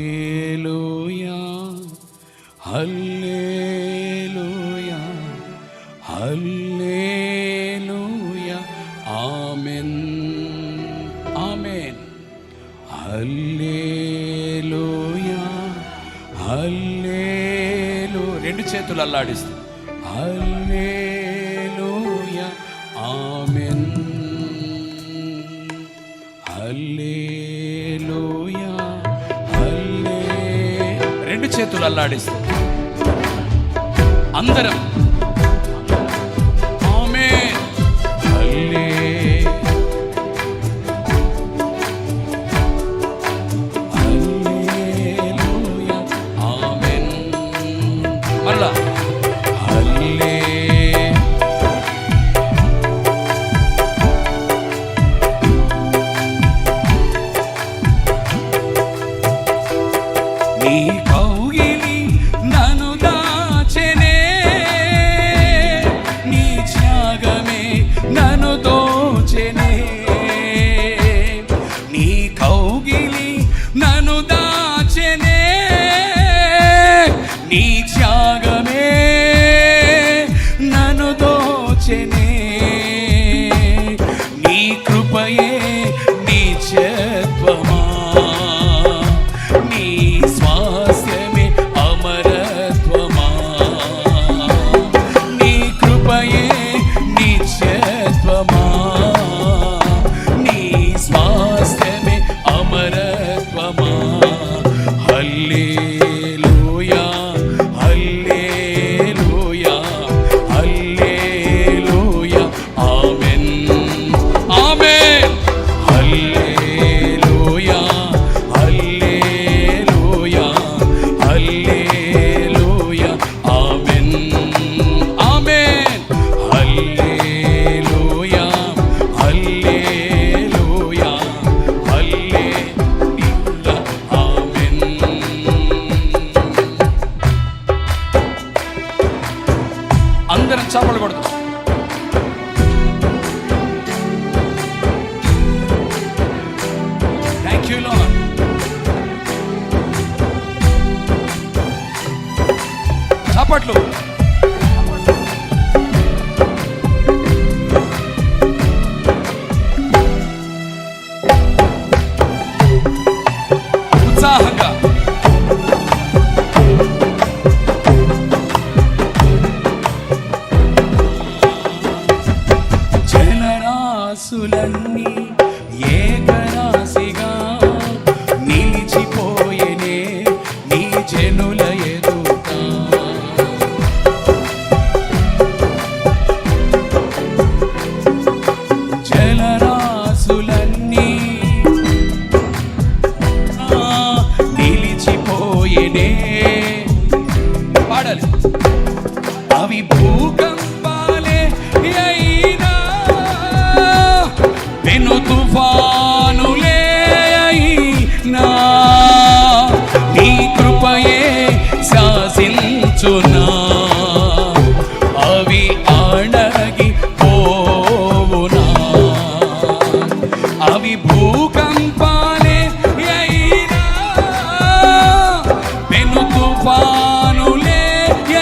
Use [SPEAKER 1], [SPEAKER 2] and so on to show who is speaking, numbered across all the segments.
[SPEAKER 1] హల్లెలూయా హల్లెలూయా హల్లెలూయా ఆమేన్ ఆమేన్. హల్లెలూయా హల్లెలూయా రెండు చేతులు అల్లాడిస్తూ హల్లెలూయా ఆమేన్ హల్లెలూయా రెండు చేతులు అల్లాడిస్తూ అందరం ఆమేన్ హల్లెలూయా ఆమేన్. మరలా నీ కౌగిలి నన్ను దాచెనే, నీ త్యాగమే నన్ను దోచెనే. నీ కౌగిలి నన్ను దాచెనే, నీ త్యాగమే నన్ను దోచెనే. నీ కృపయే నిత్యత్వమా, నీ స్వాస్థ్యమే అమరత్వమా. నీ కృపయే నిత్యత్వమా, నీ స్వాస్థ్యమే అమరత్వమా. హల్లెలూయా హల్లెలూయా హల్లెలూయా ఆమేన్ ఆమేన్. హల్లెలూయా హల్లెలూయా హల్లెలూయా ఆమేన్ ఆమేన్. హల్లెలూయా హల్లెలూయా హల్లెలూయా ఆమేన్. అందరం చప్పట్లు కొడతాం. Thank you lord. చప్పట్లు. ఉత్సాహంగా జలరాశులన్నీ ఏకరాశిగా నిలిచిపోయేనే నీ జనుల ఎదుట. జలరాశులన్నీ నిలిచిపోయేనే. పాడాలి. అవి భూకంపాలే అయినా, పెను తుఫానులే అయినా, నీ కృపయే శాసించునా. అవి అణగి పోవునా. అవి భూకంపాలే అయినా, పెను తుఫానులే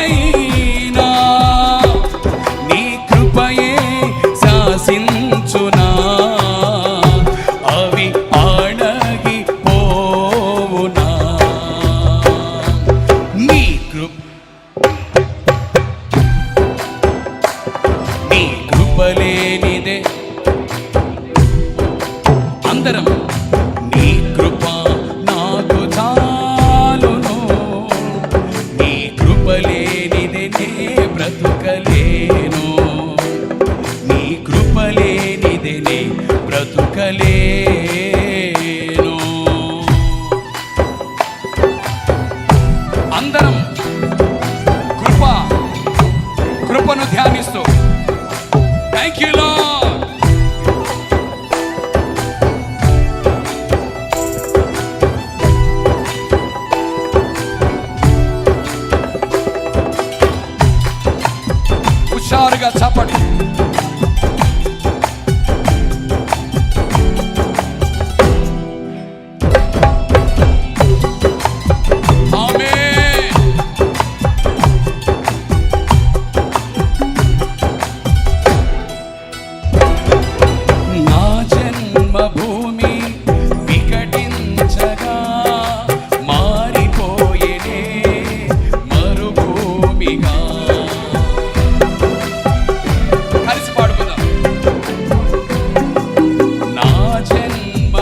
[SPEAKER 1] అయినా, నీ కృపయే శాసించునా. అవి అణగి పోవునా. నీ కృపలేనిదే. అందరం నీ కృప నాకు చాలును, నీ కృపలేనిదే నే బ్రతుకలేను. నీ కృపలేనిదే నే బ్రతుకలేను. అందరం కృపను ధ్యానిస్తూ థ్యాంక్ యూ లార్డ్. హుషారుగా చప్పటి.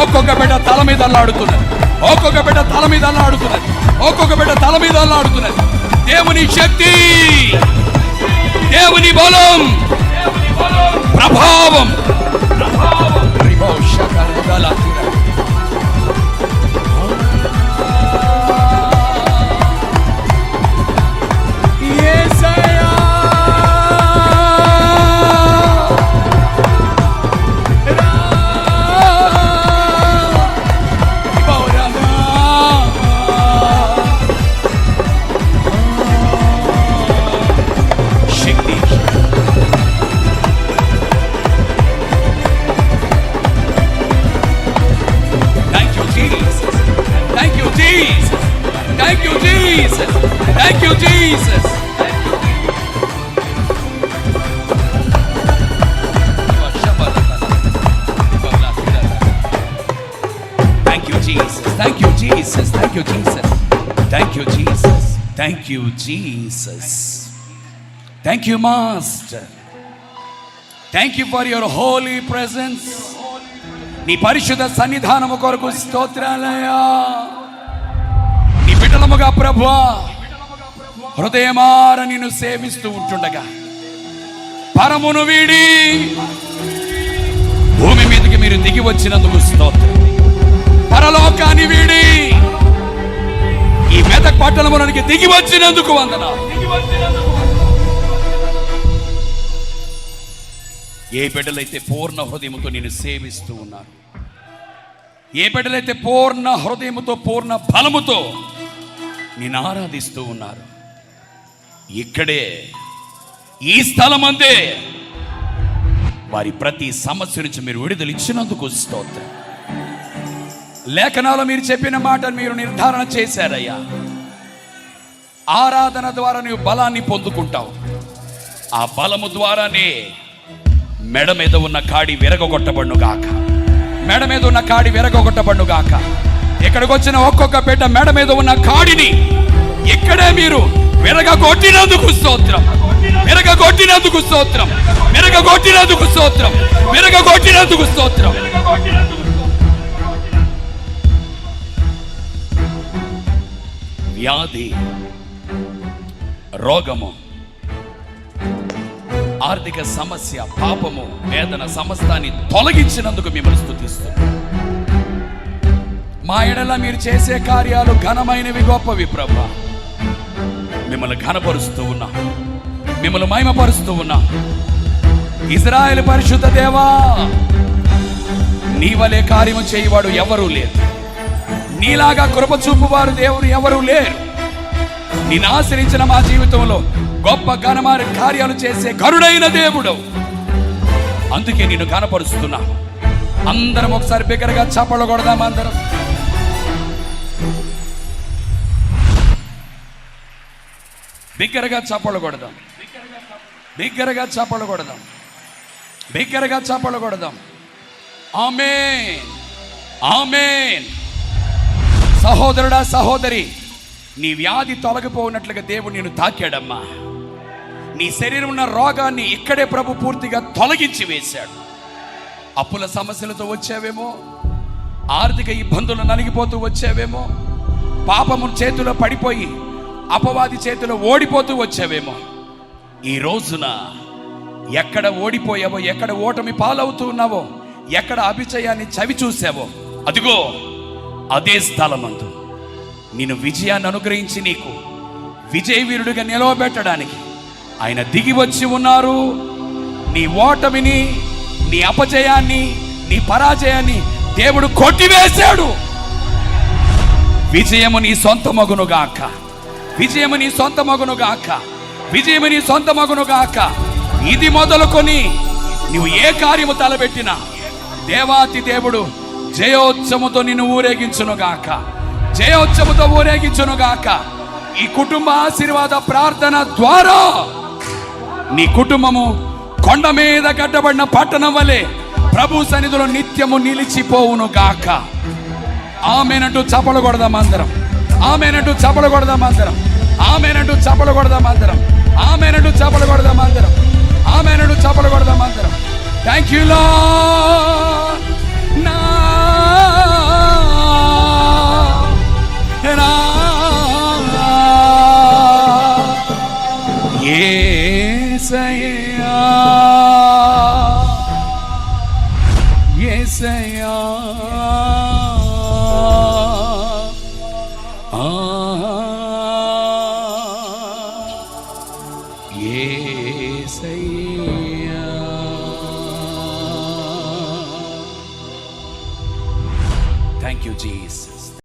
[SPEAKER 1] ఒక్కొక్క బిడ్డ తల మీద అల్లాడుతున్నది, ఒక్కొక్క బిడ్డ తల మీద అల్లాడుతున్నది, ఒక్కొక్క బిడ్డ తల మీద అల్లాడుతున్నది. దేవుని శక్తి, దేవుని బలం, ప్రభావం. Thank you, Jesus. Thank you, Jesus. Thank you, Jesus. Thank you, Jesus. Thank you, Jesus. Thank you, Jesus. Thank you, Master. Thank you for your holy presence. నీ పరిశుద్ధ సన్నిధానము కొరకు స్తోత్రాలయ్యా. నీ బిడ్డలముగా ప్రభువా హృదయమార నిన్ను సేవిస్తూ ఉంటుండగా పరమును వీడి భూమి మీదకి మీరు దిగి వచ్చినందుకు స్తోత్రం. పరలోకాన్ని వీడి ఈ మెదక్ పట్టణములోనికి దిగి వచ్చినందుకు వందనాలు. ఏ బిడ్డలైతే పూర్ణ హృదయముతో నిన్ను సేవిస్తూ ఉన్నారు, ఏ బిడ్డలైతే పూర్ణ హృదయముతో పూర్ణ బలముతో నిన్ను ఆరాధిస్తూ ఉన్నారు, ఇక్కడే ఈ స్థలమందే వారి ప్రతి సమస్య నుంచి మీరు విడుదల ఇచ్చినందుకు స్తోత్రం. లేఖనాలు మీరు చెప్పిన మాట మీరు నిర్ధారణ చేశారయ్యా. ఆరాధన ద్వారా నీవు బలాన్ని పొందుకుంటావు. ఆ బలము ద్వారానే మెడ మీద ఉన్న కాడి విరగొట్టబడును గాక, మెడ మీద ఉన్న కాడి విరగొట్టబడును గాక. ఇక్కడికి వచ్చిన ఒక్కొక్క బిడ్డ మెడ మీద ఉన్న కాడిని ఇక్కడే మీరు విరగొట్టినందుకు స్తోత్రం, విరగొట్టినందుకు స్తోత్రం, విరగొట్టినందుకు స్తోత్రం, విరగొట్టినందుకు స్తోత్రం. వ్యాధి, రోగము, ఆర్థిక సమస్య, పాపము, వేదన సమస్తాన్ని తొలగించినందుకు మిమ్మల్ని స్తుతిస్తున్నాం. మా ఎడల మీరు చేసే కార్యాలు ఘనమైనవి, గొప్పవి ప్రభువా. మిమ్మల్ని ఘనపరుస్తూ ఉన్నా, మిమ్మల్ని మహిమపరుస్తూ ఉన్నా. ఇశ్రాయేలు పరిశుద్ధ దేవా, నీ వలె కార్యము చేయవాడు ఎవరూ లేరు, నీలాగా కృప చూపువారు దేవుడు ఎవరూ లేరు. నిన్ను ఆశ్రయించిన మా జీవితంలో గొప్ప ఘనమైన కార్యాలు చేసే గరుడైన దేవుడు. అందుకే నిన్ను కనపరుస్తున్నా. అందరం ఒకసారి బిగ్గరగా చప్పట్లు కొడదాం. అందరం బిగ్గరగా చప్పట్లు కొడదాం, బిగ్గరగా చప్పట్లు కొడదాం, బిగ్గరగా చప్పట్లు కొడదాం. ఆమేన్, ఆమేన్. సహోదరుడా, సహోదరి, నీ వ్యాధి తొలగిపోయినట్లుగా దేవుడు నిన్ను తాకాడమ్మా. నీ శరీరం ఉన్న రోగాన్ని ఇక్కడే ప్రభు పూర్తిగా తొలగించి వేశాడు. అప్పుల సమస్యలతో వచ్చావేమో, ఆర్థిక ఇబ్బందులు నలిగిపోతూ వచ్చావేమో, పాపము చేతిలో పడిపోయి అపవాది చేతిలో ఓడిపోతూ వచ్చావేమో. ఈ రోజున ఎక్కడ ఓడిపోయావో, ఎక్కడ ఓటమి పాలవుతూ ఉన్నావో, ఎక్కడ అభిజయాన్ని చవి చూసావో, అదిగో అదే స్థలమందు నిన్ను విజయాన్ని అనుగ్రహించి నీకు విజయ వీరుడిగా నిలవబెట్టడానికి ఆయన దిగి వచ్చి ఉన్నారు. నీ ఓటమిని, నీ అపజయాన్ని, నీ పరాజయాన్ని దేవుడు కొట్టివేశాడు. విజయము నీ సొంత మగును గాక, విజయము నీ సొంత మగును గాక, విజయము నీ సొంత మగును గాక. ఇది మొదలుకొని నువ్వు ఏ కార్యము తలబెట్టినా దేవాతి దేవుడు జయోత్సవముతో నిన్ను ఊరేగించును గాక, జయోత్సవముతో ఊరేగించును గాక. ఈ కుటుంబ ఆశీర్వాద ప్రార్థన ద్వారా నీ కుటుంబము కొండ మీద కట్టబడిన పట్టణం వలె ప్రభు సన్నిధిలో నిత్యము నిలిచిపోవును గాక. ఆమేనంటూ చప్పలు కొడదాం అందరం, ఆమేనంటూ చప్పలు కొడదాం అందరం, ఆమేనంటూ చప్పలు కొడదాం అందరం, ఆమేనంటూ చప్పలు కొడదాం అందరం, ఆమేనంటూ చప్పలు కొడదాం అందరం. థ్యాంక్ యూ లార్డ్, నా Yesayya Yesayya Yesayya. Thank you Jesus.